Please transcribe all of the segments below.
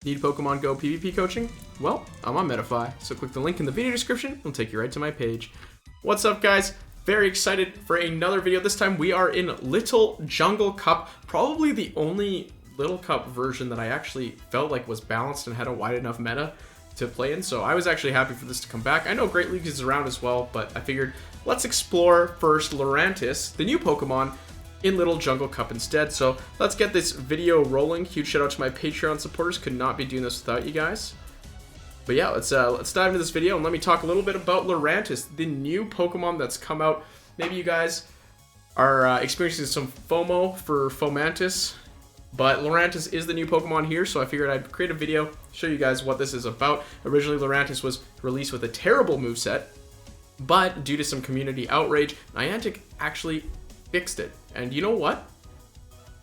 Need Pokemon Go PvP coaching? Well, I'm on Metafy, so click the link in the video description, it'll take you right to my page. What's up, guys? Very excited for another video. This time we are in Little Jungle Cup, probably the only Little Cup version that I actually felt like was balanced and had a wide enough meta to play in, so I was actually happy for this to come back. I know Great League is around as well, but I figured let's explore first Lurantis, the new Pokemon, in Little Jungle Cup instead. So let's get this video rolling. Huge shout out to my Patreon supporters. Could not be doing this without you guys. But yeah, let's dive into this video and let me talk a little bit about Lurantis, the new Pokemon that's come out. Maybe you guys are experiencing some FOMO for Fomantis, but Lurantis is the new Pokemon here, so I figured I'd create a video, show you guys what this is about. Originally, Lurantis was released with a terrible moveset, but due to some community outrage, Niantic actually fixed it. And you know what?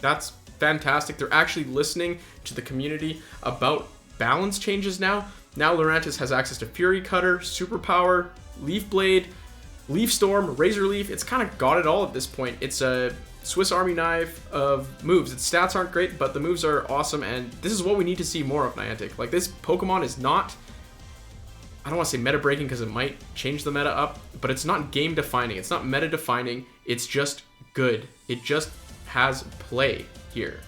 That's fantastic. They're actually listening to the community about balance changes now. Now Lurantis has access to Fury Cutter, Superpower, Leaf Blade, Leaf Storm, Razor Leaf. It's kind of got it all at this point. It's a Swiss Army knife of moves. Its stats aren't great, but the moves are awesome, and this is what we need to see more of Niantic. Like, this Pokemon is not, I don't want to say meta breaking because it might change the meta up, but it's not game defining. It's not meta defining. It's just good. It just has play here.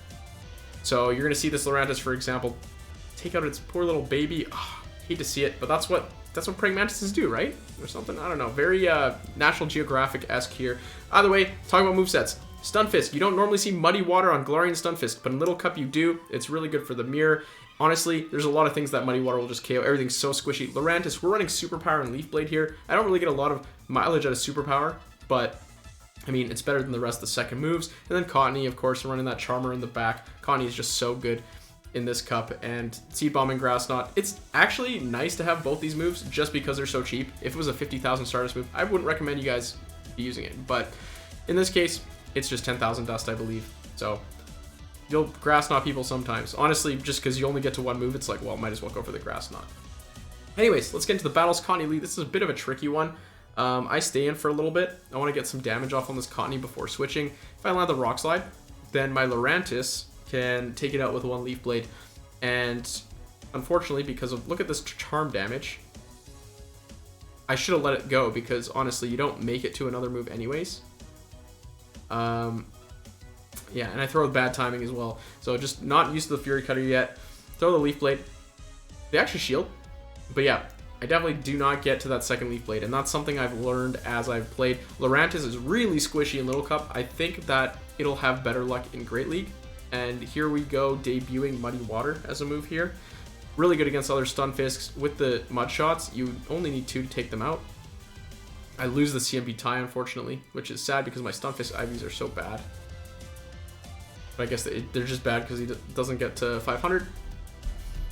So you're going to see this Lurantis, for example, take out its poor little baby. Oh, hate to see it, but that's what praying mantises do, right? Or something, I don't know. Very National Geographic-esque here. Either way, talking about movesets. Stunfisk. You don't normally see Muddy Water on Galarian Stunfisk, but in Little Cup you do. It's really good for the mirror. Honestly, there's a lot of things that Muddy Water will just KO. Everything's so squishy. Lurantis, we're running Superpower and Leaf Blade here. I don't really get a lot of mileage out of Superpower, but I mean, it's better than the rest of the second moves. And then Cottonee, of course, running that Charmer in the back. Cottonee is just so good in this cup. And Seed Bomb and Grass Knot. It's actually nice to have both these moves just because they're so cheap. If it was a 50,000 Stardust move, I wouldn't recommend you guys be using it. But in this case, it's just 10,000 dust, I believe. So you'll Grass Knot people sometimes. Honestly, just because you only get to one move, it's like, well, might as well go for the Grass Knot. Anyways, let's get into the battles. Cottonee lead. This is a bit of a tricky one. I stay in for a little bit. I want to get some damage off on this Cottonee before switching. If I land the Rock Slide, then my Lurantis can take it out with one Leaf Blade. And unfortunately, because of, look at this charm damage, I should have let it go because honestly, you don't make it to another move anyways. Yeah, and I throw with bad timing as well. So just not used to the Fury Cutter yet. Throw the Leaf Blade. They actually shield. But yeah, I definitely do not get to that second Leaf Blade, and that's something I've learned as I've played. Lurantis is really squishy in Little Cup. I think that it'll have better luck in Great League. And here we go, debuting Muddy Water as a move here. Really good against other Stunfisks. With the Mud Shots, you only need 2 to take them out. I lose the CMP tie, unfortunately, which is sad because my Stunfisk IVs are so bad. But I guess they're just bad because he doesn't get to 500.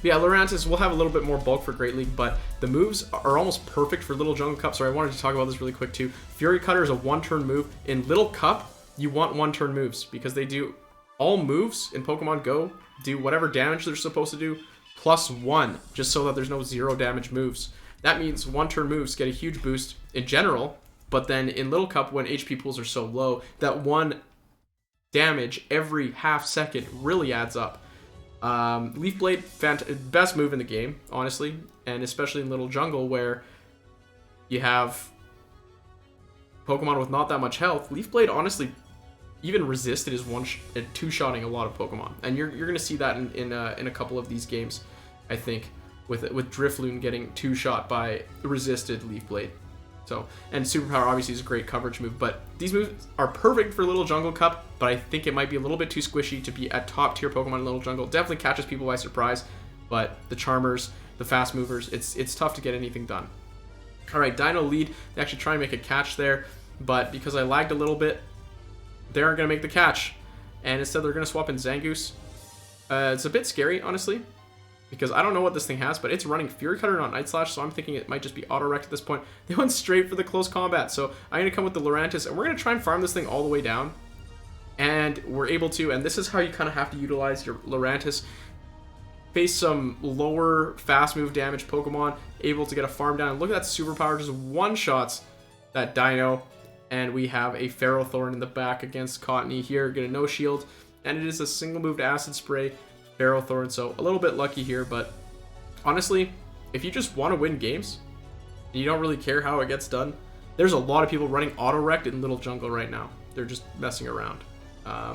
Yeah, Lurantis will have a little bit more bulk for Great League, but the moves are almost perfect for Little Jungle Cup, so I wanted to talk about this really quick too. Fury Cutter is a one-turn move. In Little Cup, you want one-turn moves because they do all moves in Pokemon Go, do whatever damage they're supposed to do, +1, just so that there's no 0 damage moves. That means one-turn moves get a huge boost in general, but then in Little Cup, when HP pools are so low, that 1 damage every half second really adds up. Leaf Blade, best move in the game, honestly, and especially in Little Jungle where you have Pokemon with not that much health. Leaf Blade, honestly, even resisted is two-shotting a lot of Pokemon, and you're gonna see that in a couple of these games, I think, with Drifloon getting two-shot by resisted Leaf Blade. So, and Superpower obviously is a great coverage move, but these moves are perfect for Little Jungle Cup, but I think it might be a little bit too squishy to be at top tier Pokemon in Little Jungle. Definitely catches people by surprise, but the Charmers, the fast movers, it's tough to get anything done. All right, Deino lead. They actually try and make a catch there, but because I lagged a little bit, they aren't going to make the catch, and instead they're going to swap in Zangoose. It's a bit scary, honestly, because I don't know what this thing has, but it's running Fury Cutter, not Night Slash, so I'm thinking it might just be auto-wrecked at this point. They went straight for the close combat, so I'm going to come with the Lurantis, and we're going to try and farm this thing all the way down. And we're able to, and this is how you kind of have to utilize your Lurantis. Face some lower fast move damage Pokemon, able to get a farm down. Look at that Superpower, just one-shots that Deino. And we have a Ferrothorn in the back against Cottonee here, get a no shield. And it is a single moved Acid Spray Barrowthorn, so a little bit lucky here, but honestly, if you just want to win games, and you don't really care how it gets done, there's a lot of people running auto-wrecked in Little Jungle right now. They're just messing around. I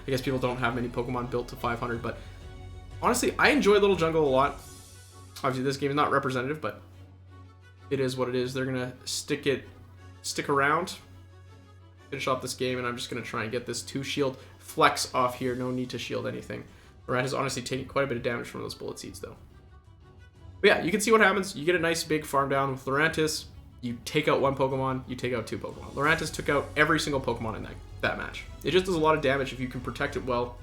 guess people don't have many Pokemon built to 500, but honestly, I enjoy Little Jungle a lot. Obviously, this game is not representative, but it is what it is. They're going to stick around, finish off this game, and I'm just going to try and get this 2-shield flex off here. No need to shield anything. Rat is honestly taking quite a bit of damage from those bullet seeds, though. But yeah, you can see what happens. You get a nice big farm down with Lurantis. You take out 1 Pokemon, you take out 2 Pokemon. Lurantis took out every single Pokemon in that match. It just does a lot of damage if you can protect it well.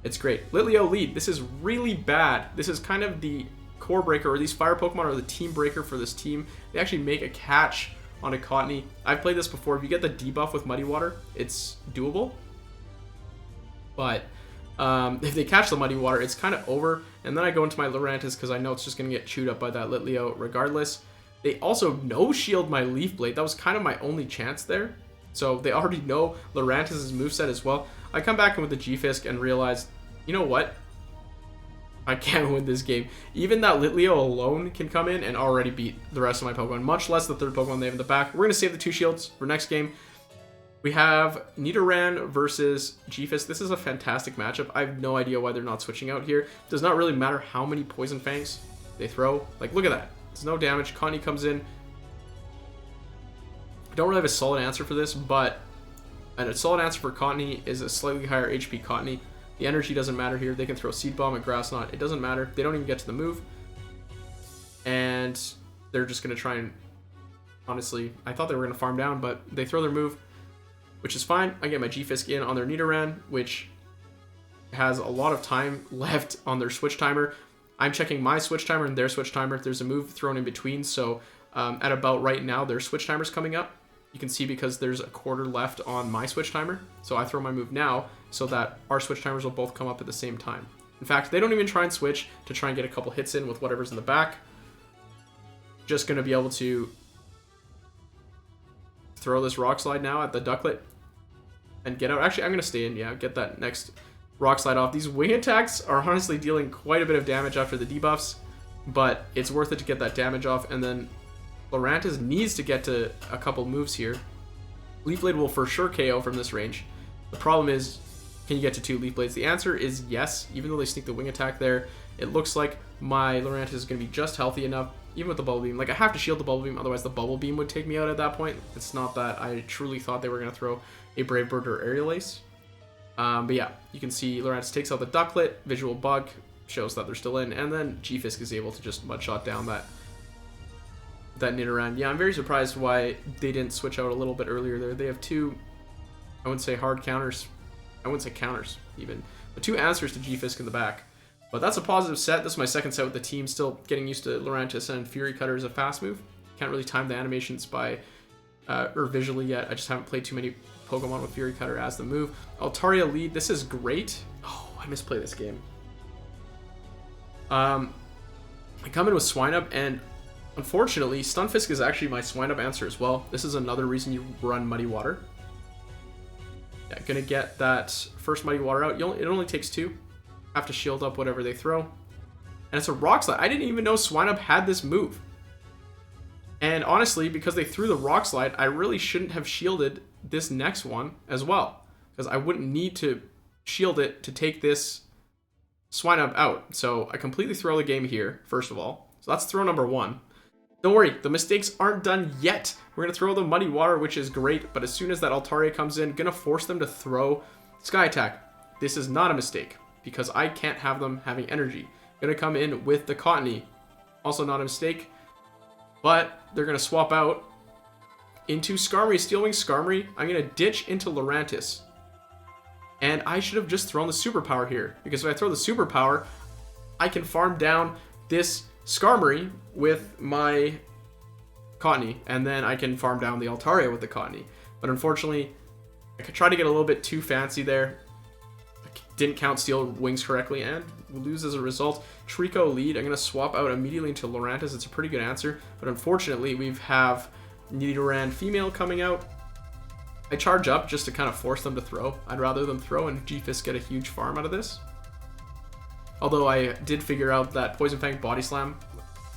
It's great. Litleo lead. This is really bad. This is kind of the core breaker, or these fire Pokemon are the team breaker for this team. They actually make a catch on a Cottonee. I've played this before. If you get the debuff with Muddy Water, it's doable. But if they catch the Muddy Water, it's kind of over. And then I go into my Lurantis because I know it's just going to get chewed up by that Litleo regardless. They also no-shield my Leaf Blade. That was kind of my only chance there. So they already know Lurantis' moveset as well. I come back in with the G-Fisk and realize, you know what? I can't win this game. Even that Litleo alone can come in and already beat the rest of my Pokemon, much less the third Pokemon they have in the back. We're going to save the 2 shields for next game. We have Nidoran versus G-Fisk. This is a fantastic matchup. I have no idea why they're not switching out here. It does not really matter how many Poison Fangs they throw. Like, look at that. There's no damage. Cottonee comes in. I don't really have a solid answer for this, but a solid answer for Cottonee is a slightly higher HP Cottonee. The energy doesn't matter here. They can throw Seed Bomb and Grass Knot. It doesn't matter. They don't even get to the move. And they're just going to try and... Honestly, I thought they were going to farm down, but they throw their move, which is fine. I get my G-Fisk in on their Nidoran, which has a lot of time left on their switch timer. I'm checking my switch timer and their switch timer. There's a move thrown in between, so at about right now, their switch timer's coming up. You can see because there's a quarter left on my switch timer. So I throw my move now so that our switch timers will both come up at the same time. In fact, they don't even try and switch to try and get a couple hits in with whatever's in the back. Just going to be able to throw this Rock Slide now at the Ducklet and get out. Actually, I'm going to stay in. Yeah, get that next Rock Slide off. These wing attacks are honestly dealing quite a bit of damage after the debuffs, but it's worth it to get that damage off. And then Lurantis needs to get to a couple moves here. Leaf Blade will for sure KO from this range. The problem is, can you get to 2 Leaf Blades? The answer is yes. Even though they sneak the wing attack there, it looks like my Lurantis is going to be just healthy enough, even with the Bubble Beam. Like, I have to shield the Bubble Beam, otherwise the Bubble Beam would take me out at that point. It's not that I truly thought they were going to throw a Brave Bird or Aerial Ace. But yeah, you can see Lurantis takes out the Ducklet, Visual Bug, shows that they're still in, and then G-Fisk is able to just Mudshot down that Nidoran. Yeah, I'm very surprised why they didn't switch out a little bit earlier there. They have 2, I wouldn't say hard counters, I wouldn't say counters even, but 2 answers to G-Fisk in the back. But that's a positive set. This is my second set with the team, still getting used to Lurantis, and Fury Cutter is a fast move. Can't really time the animations by, or visually yet. I just haven't played too many Pokemon with Fury Cutter as the move. Altaria lead, this is great. Oh, I misplay this game. I come in with Swinub, and unfortunately, Stunfisk is actually my Swinub answer as well. This is another reason you run Muddy Water. Yeah, gonna get that first Muddy Water out. It only takes 2. Have to shield up whatever they throw. And it's a Rock Slide. I didn't even know Swinub had this move. And honestly, because they threw the Rock Slide, I really shouldn't have shielded this next one as well, because I wouldn't need to shield it to take this Swinub out. So I completely throw the game here, first of all. So that's throw number 1. Don't worry, the mistakes aren't done yet. We're going to throw the Muddy Water, which is great, but as soon as that Altaria comes in, going to force them to throw Sky Attack. This is not a mistake, because I can't have them having energy. Going to come in with the Cottonee. Also not a mistake, but they're going to swap out into Skarmory, Steel Wing Skarmory. I'm going to ditch into Lurantis. And I should have just thrown the Superpower here, because if I throw the Superpower, I can farm down this Skarmory with my Cottonee, and then I can farm down the Altaria with the Cottonee. But unfortunately, I could try to get a little bit too fancy there. I didn't count Steel Wings correctly, and lose as a result. Treecko lead. I'm going to swap out immediately into Lurantis. It's a pretty good answer, but unfortunately, we have Nidoran Female coming out. I charge up just to kind of force them to throw. I'd rather them throw and G-Fisk get a huge farm out of this. Although I did figure out that Poison Fang Body Slam,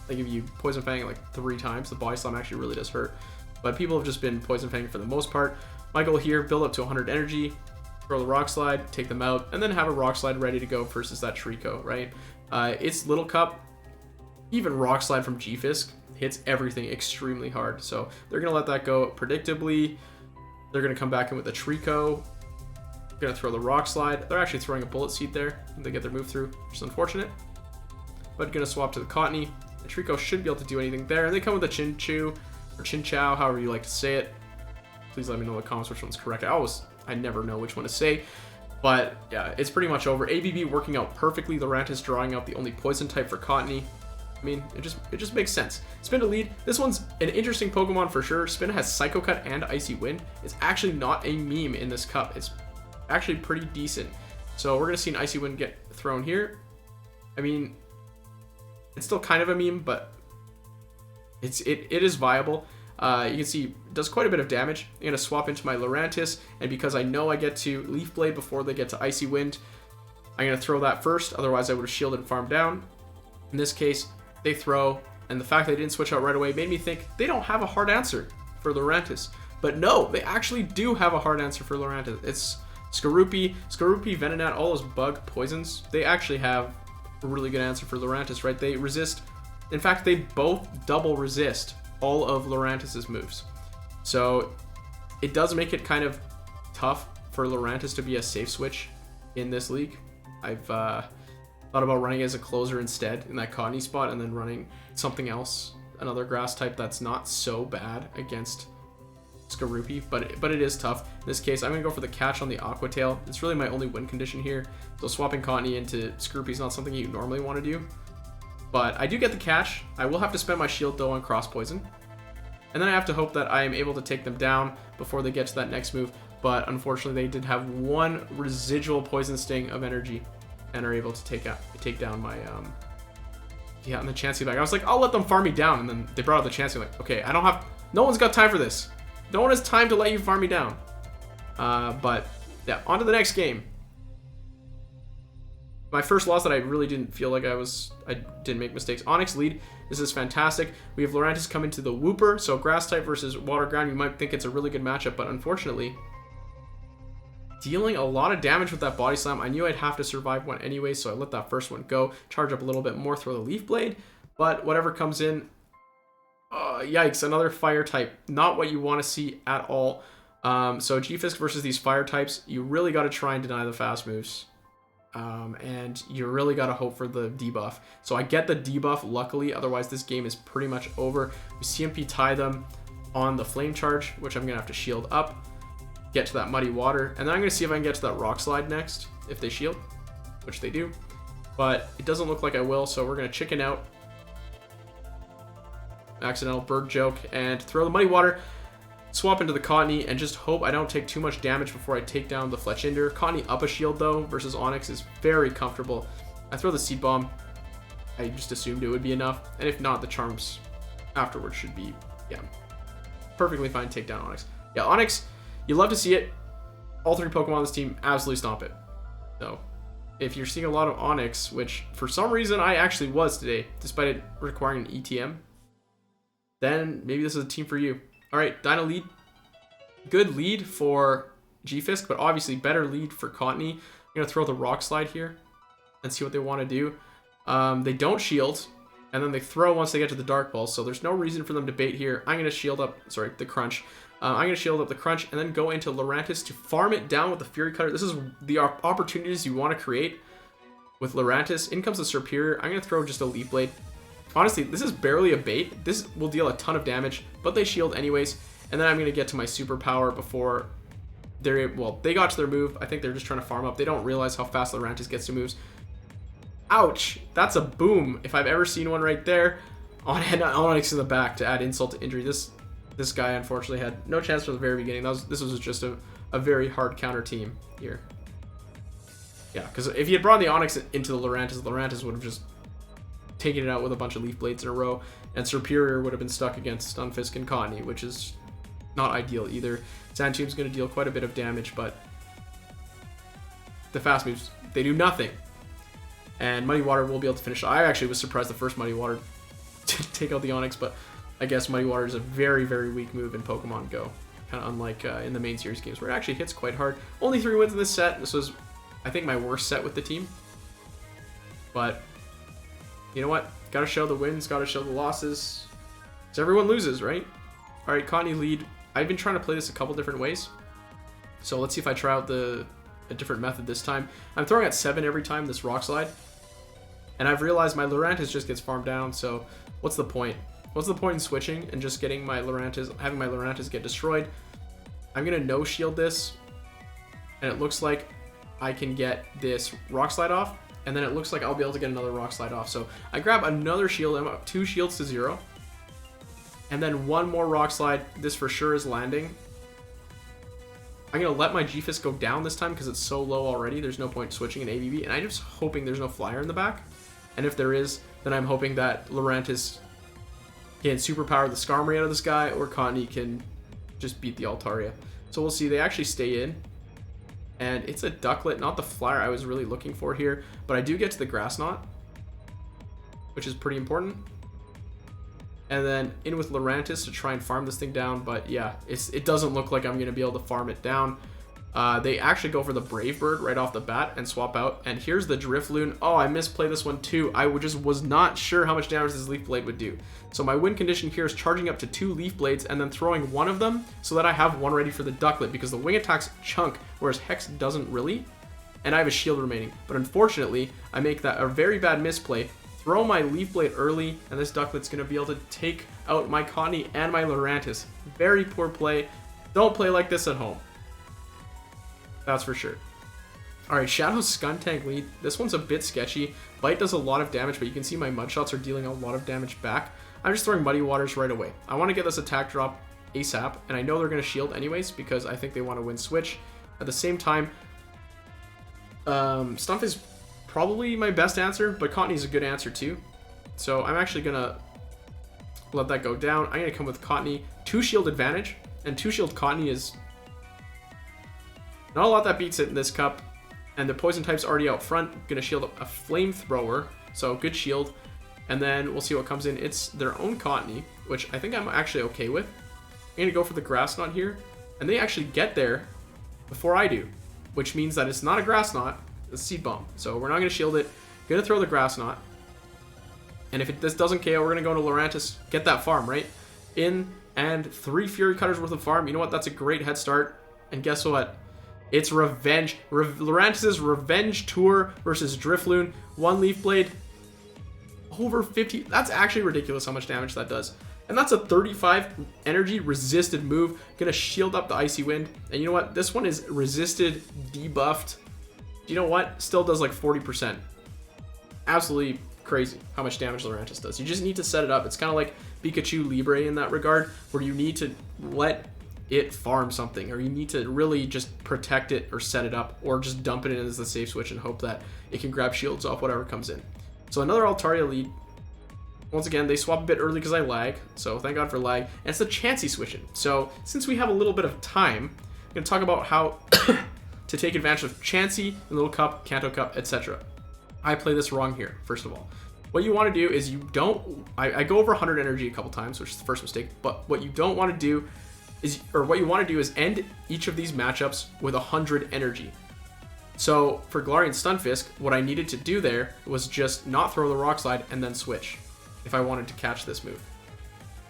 like if you Poison Fang like 3 times, the Body Slam actually really does hurt. But people have just been Poison Fang for the most part. My goal here, build up to 100 energy, throw the Rock Slide, take them out, and then have a Rock Slide ready to go versus that Treecko, right? It's Little Cup, even Rock Slide from G-Fisk hits everything extremely hard. So they're going to let that go predictably. They're going to come back in with a Treecko. Going to throw the Rock Slide. They're actually throwing a Bullet Seed there. They get their move through, which is unfortunate. But going to swap to the Cottonee. The Treecko shouldn't be able to do anything there. And they come with a Chinchou, or Chinchou, however you like to say it. Please let me know in the comments which one's correct. I never know which one to say. But yeah, it's pretty much over. ABB working out perfectly. Lurantis drawing out the only poison type for Cottonee. I mean, it just makes sense. Spinda lead. This one's an interesting Pokemon for sure. Spinda has Psycho Cut and Icy Wind. It's actually not a meme in this cup. It's actually pretty decent. So we're gonna see an Icy Wind get thrown here. I mean, it's still kind of a meme, but it is viable. You can see it does quite a bit of damage. I'm gonna swap into my Lurantis, and because I know I get to Leaf Blade before they get to Icy Wind, I'm gonna throw that first. Otherwise, I would have shielded and farmed down. In this case, they throw, and the fact they didn't switch out right away made me think they don't have a hard answer for Lurantis. But no, they actually do have a hard answer for Lurantis. It's Skorupi, Venonat, all those bug poisons. They actually have a really good answer for Lurantis, right? They resist. In fact, they both double resist all of Lurantis' moves. So it does make it kind of tough for Lurantis to be a safe switch in this league. I've thought about running as a closer instead in that Cottonee spot, and then running something else, another grass type that's not so bad against Skorupi, but it is tough. In this case, I'm going to go for the catch on the Aqua Tail. It's really my only win condition here, so swapping Cottonee into Skorupi is not something you normally want to do. But I do get the catch. I will have to spend my shield though on Cross Poison, and then I have to hope that I am able to take them down before they get to that next move. But unfortunately, they did have one residual Poison Sting of energy, and are able to take down my yeah, and the Chansey back. I was like, I'll let them farm me down, and then they brought out the Chansey. Like, okay, no one's got time for this. No one has time to let you farm me down. But yeah, on to the next game. My first loss that I really didn't feel like I didn't make mistakes. Onix lead. This is fantastic. We have Lurantis come into the Wooper, so grass type versus water ground. You might think it's a really good matchup, but unfortunately, dealing a lot of damage with that Body Slam. I knew I'd have to survive one anyway, so I let that first one go. Charge up a little bit more, throw the Leaf Blade, but whatever comes in, yikes, another fire type. Not what you want to see at all. So G-Fisk versus these fire types, you really got to try and deny the fast moves. And you really got to hope for the debuff. So I get the debuff, luckily, otherwise this game is pretty much over. We CMP tie them on the Flame Charge, which I'm going to have to shield up. Get to that Muddy Water, and then I'm going to see if I can get to that Rock Slide next, if they shield, which they do, but it doesn't look like I will, so we're going to chicken out. Accidental bird joke, and throw the Muddy Water, swap into the Cottonee, and just hope I don't take too much damage before I take down the Fletchinder. Cottonee up a shield, though, versus Onix is very comfortable. I throw the Seed Bomb. I just assumed it would be enough, and if not, the Charms afterwards should be, yeah, perfectly fine to take down Onix. Yeah, Onix, you love to see it. All 3 Pokemon on this team absolutely stomp it. So if you're seeing a lot of Onix, which for some reason I actually was today, despite it requiring an ETM, then maybe this is a team for you. All right, Deino lead. Good lead for G-Fisk, but obviously better lead for Cottonee. I'm going to throw the Rock Slide here and see what they want to do. They don't shield, and then they throw once they get to the Dark Ball, so there's no reason for them to bait here. I'm going to shield up, sorry, the Crunch. I'm going to shield up the Crunch and then go into Lurantis to farm it down with the Fury Cutter. This is the opportunities you want to create with Lurantis. In comes the Serperior. I'm going to throw just a Leaf Blade. Honestly, this is barely a bait. This will deal a ton of damage, but they shield anyways. And then I'm going to get to my superpower before they're, well, they got to their move. I think they're just trying to farm up. They don't realize how fast Lurantis gets to moves. Ouch. That's a boom. If I've ever seen one right there. On Onix in the back to add insult to injury. This guy unfortunately had no chance from the very beginning. This was just a very hard counter team here. Yeah, because if he had brought the Onix into the Lurantis would have just taken it out with a bunch of Leaf Blades in a row, and Serperior would have been stuck against Stunfisk and Cottonee, which is not ideal either. Sandtomb's going to deal quite a bit of damage, but the fast moves, they do nothing. And Muddy Water will be able to finish. I actually was surprised the first Muddy Water to take out the Onix, but I guess Muddy Water is a very, very weak move in Pokemon Go. Kind of unlike in the main series games where it actually hits quite hard. Only 3 wins in this set. This was, I think, my worst set with the team. But, you know what? Gotta show the wins, gotta show the losses. Because everyone loses, right? Alright, Cottonee lead. I've been trying to play this a couple different ways. So let's see if I try out a different method this time. I'm throwing at 7 every time this Rock Slide. And I've realized my Lurantis just gets farmed down, so what's the point? What's the point in switching and just getting my Lurantis, having my Lurantis get destroyed? I'm gonna no shield this, and it looks like I can get this Rock Slide off, and then it looks like I'll be able to get another Rock Slide off. So I grab another shield, I'm up 2 shields to 0, and then 1 more Rock Slide. This for sure is landing. I'm gonna let my G-Fist go down this time because it's so low already. There's no point switching an ABB, and I'm just hoping there's no flyer in the back. And if there is, then I'm hoping that Lurantis can superpower the Skarmory out of this guy, or Cottonee can just beat the Altaria. So we'll see. They actually stay in. And it's a Ducklet, not the flyer I was really looking for here. But I do get to the Grass Knot, which is pretty important. And then in with Lurantis to try and farm this thing down. But yeah, it doesn't look like I'm going to be able to farm it down. They actually go for the Brave Bird right off the bat and swap out. And here's the Drifloon. Oh, I misplayed this one too. I just was not sure how much damage this Leaf Blade would do. So my win condition here is charging up to 2 Leaf Blades and then throwing 1 of them so that I have 1 ready for the Ducklet, because the wing attacks chunk, whereas Hex doesn't really. And I have a shield remaining. But unfortunately, I make that a very bad misplay. Throw my Leaf Blade early, and this Ducklet's going to be able to take out my Cottonee and my Lurantis. Very poor play. Don't play like this at home. That's for sure. Alright, Shadow's Skuntank lead. This one's a bit sketchy. Bite does a lot of damage, but you can see my Mud Shots are dealing a lot of damage back. I'm just throwing Muddy Waters right away. I want to get this attack drop ASAP, and I know they're going to shield anyways because I think they want to win switch. At the same time, Stump is probably my best answer, but Cottonee's a good answer too. So I'm actually going to let that go down. I'm going to come with Cottonee. 2 shield advantage, and 2 shield Cottonee is not a lot that beats it in this cup. And the poison type's already out front. Gonna shield a flamethrower, so good shield. And then we'll see what comes in. It's their own Cottonee, which I think I'm actually okay with. I'm gonna go for the Grass Knot here, and they actually get there before I do, which means that it's not a Grass Knot, it's a Seed Bomb. So we're not gonna shield it. Gonna throw the Grass Knot. And if this doesn't KO, we're gonna go to Lurantis, get that farm, right? In, and 3 Fury Cutters worth of farm. You know what? That's a great head start. And guess what? It's revenge. Lurantis' revenge tour versus Drifloon. 1 Leaf Blade. Over 50. That's actually ridiculous how much damage that does. And that's a 35 energy resisted move. Gonna shield up the Icy Wind. And you know what? This one is resisted, debuffed. You know what? Still does like 40%. Absolutely crazy how much damage Lurantis does. You just need to set it up. It's kind of like Pikachu Libre in that regard, where you need to let it farm something, or you need to really just protect it or set it up, or just dump it in as the safe switch and hope that it can grab shields off whatever comes in. So another Altaria lead. Once again, they swap a bit early because I lag, so thank God for lag. And it's the Chansey switching. So since we have a little bit of time, I'm going to talk about how to take advantage of Chansey, Little Cup, Kanto Cup, etc. I play this wrong here, first of all. What you want to do is you don't... I go over 100 energy a couple times, which is the first mistake, but what you don't want to do is, or what you want to do is end each of these matchups with 100 energy. So for Galarian Stunfisk, what I needed to do there was just not throw the Rock Slide and then switch if I wanted to catch this move.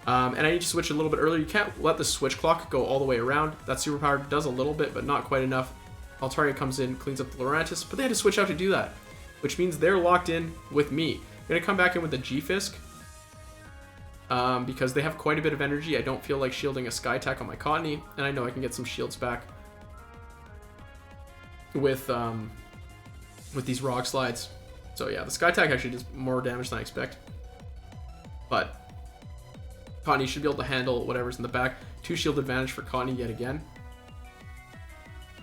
And I need to switch a little bit earlier. You can't let the switch clock go all the way around. That superpower does a little bit, but not quite enough. Altaria comes in, cleans up the Lurantis, but they had to switch out to do that, which means they're locked in with me. I'm going to come back in with the G-Fisk. Because they have quite a bit of energy. I don't feel like shielding a Sky Attack on my Cottonee, and I know I can get some shields back with these Rock Slides. So yeah, the Sky Attack actually does more damage than I expect. But Cottonee should be able to handle whatever's in the back. 2 shield advantage for Cottonee yet again.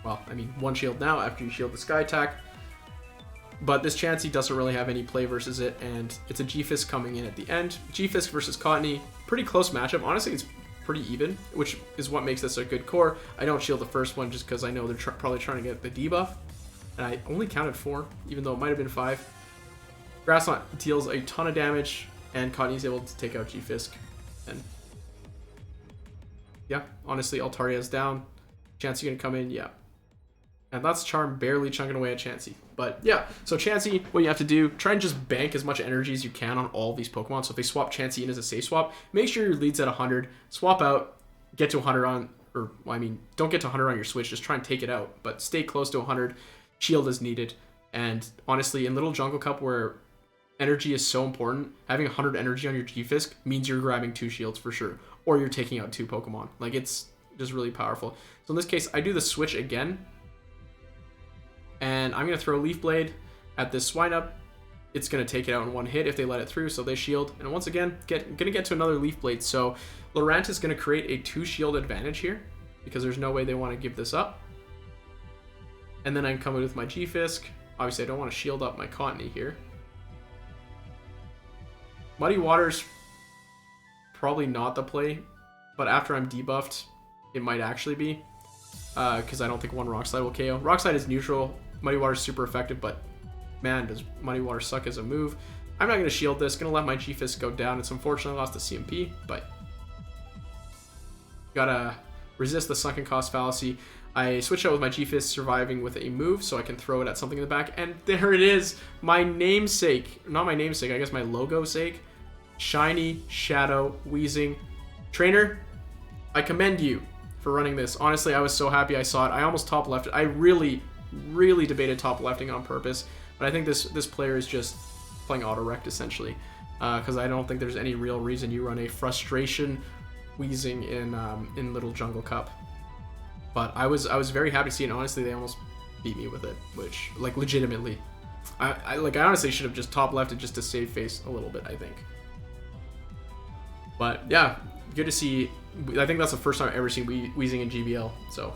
Well, I mean 1 shield now after you shield the Sky Attack. But this Chansey doesn't really have any play versus it, and it's a G-Fisk coming in at the end. G-Fisk versus Cottonee, pretty close matchup. Honestly, it's pretty even, which is what makes this a good core. I don't shield the first one just because I know they're probably trying to get the debuff, and I only counted 4, even though it might have been 5. Grassnot deals a ton of damage, and Cottonee is able to take out G-Fisk. And yeah, honestly, Altaria is down. Chansey gonna come in, yeah. And that's Charm barely chunking away at Chansey. But yeah, so Chansey, what you have to do, try and just bank as much energy as you can on all these Pokemon. So if they swap Chansey in as a safe swap, make sure your lead's at 100. Swap out, get to 100 on, or well, I mean, don't get to 100 on your switch, just try and take it out. But stay close to 100. Shield is needed. And honestly, in Little Jungle Cup where energy is so important, having 100 energy on your G-Fisk means you're grabbing 2 shields for sure. Or you're taking out 2 Pokemon. Like, it's just really powerful. So in this case, I do the switch again. And I'm going to throw Leaf Blade at this Swinub. It's going to take it out in one hit if they let it through, so they shield. And once again, going to get to another Leaf Blade. So Lurantis is going to create a 2 shield advantage here because there's no way they want to give this up. And then I'm coming with my G-Fisk. Obviously, I don't want to shield up my Cottonee here. Muddy Water's probably not the play, but after I'm debuffed, it might actually be. Because I don't think one Rock Slide will KO. Rock Slide is neutral. Muddy Water is super effective, but man, does Muddy Water suck as a move. I'm not going to shield this. Going to let my G-Fisk go down. It's unfortunately lost to CMP, but gotta resist the sunken cost fallacy. I switch out with my G-Fisk surviving with a move so I can throw it at something in the back. And there it is. My namesake. Not my namesake, I guess my logo sake. Shiny Shadow Weezing. Trainer, I commend you for running this. Honestly, I was so happy I saw it. I almost top left it. I really debated top lefting on purpose, but I think this player is just playing auto-rect essentially, because I don't think there's any real reason you run a Frustration Weezing in Little Jungle Cup. But I was very happy to see it. And honestly, they almost beat me with it, which, like, legitimately, I honestly should have just top left it just to save face a little bit, I think. But yeah, good to see. I think that's the first time I've ever seen Weezing in GBL, so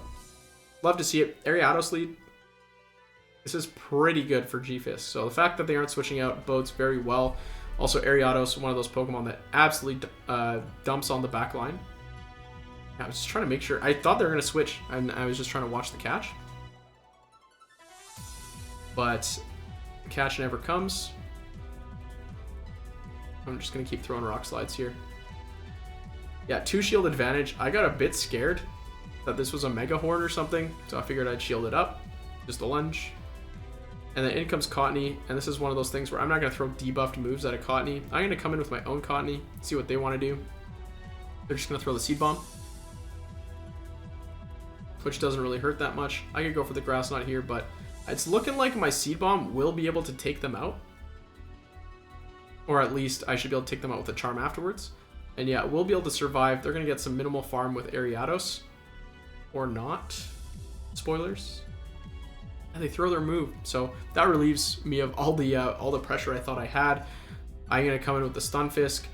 love to see it. Ariados lead. This is pretty good for G-Fisk. So the fact that they aren't switching out bodes very well. Also, Ariados, one of those Pokemon that absolutely dumps on the back line. I was just trying to make sure. I thought they were going to switch, and I was just trying to watch the catch. But the catch never comes. I'm just going to keep throwing Rock Slides here. Yeah, 2 shield advantage. I got a bit scared that this was a Mega Horn or something, so I figured I'd shield it up. Just a lunge. And then in comes Cottonee, and this is one of those things where I'm not going to throw debuffed moves at a Cottonee. I'm going to come in with my own Cottonee, see what they want to do. They're just going to throw the Seed Bomb, which doesn't really hurt that much. I could go for the Grass Knot here, but it's looking like my Seed Bomb will be able to take them out. Or at least I should be able to take them out with a Charm afterwards. And yeah, we'll be able to survive. They're going to get some minimal farm with Ariados. Or not. Spoilers. And they throw their move. So that relieves me of all the pressure I thought I had. I'm going to come in with the Stunfisk.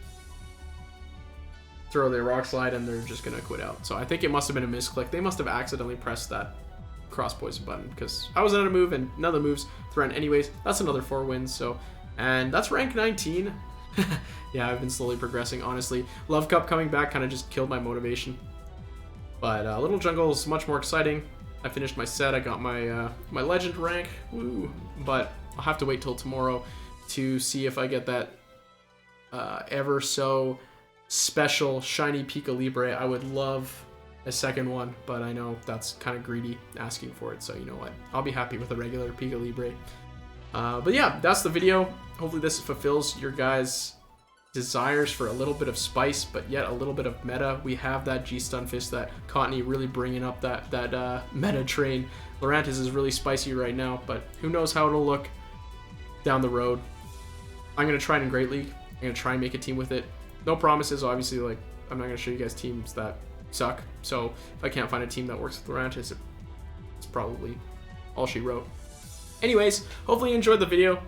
Throw their Rock Slide, and they're just going to quit out. So I think it must have been a misclick. They must have accidentally pressed that Cross Poison button, because I was out of move, and none of the moves threatened anyways. That's another 4 wins. So, and that's rank 19. Yeah, I've been slowly progressing, honestly. Love Cup coming back kind of just killed my motivation. But Little Jungle is much more exciting. I finished my set. I got my my legend rank. Woo! But I'll have to wait till tomorrow to see if I get that ever so special shiny Pika Libre. I would love a second one, but I know that's kind of greedy asking for it. So you know what? I'll be happy with a regular Pika Libre. But yeah, that's the video. Hopefully this fulfills your guys' desires for a little bit of spice, but yet a little bit of meta. We have that G-Stunfisk, that Cottonee really bringing up that meta train. Lurantis is really spicy right now, but who knows how it'll look down the road. I'm going to try it in Great League. I'm going to try and make a team with it. No promises, obviously. Like, I'm not going to show you guys teams that suck. So if I can't find a team that works with Lurantis, it's probably all she wrote. Anyways, hopefully you enjoyed the video.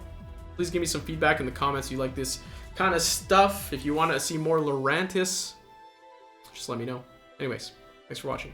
Please give me some feedback in the comments if you like this kind of stuff. If you want to see more Lurantis, just let me know. Anyways, thanks for watching.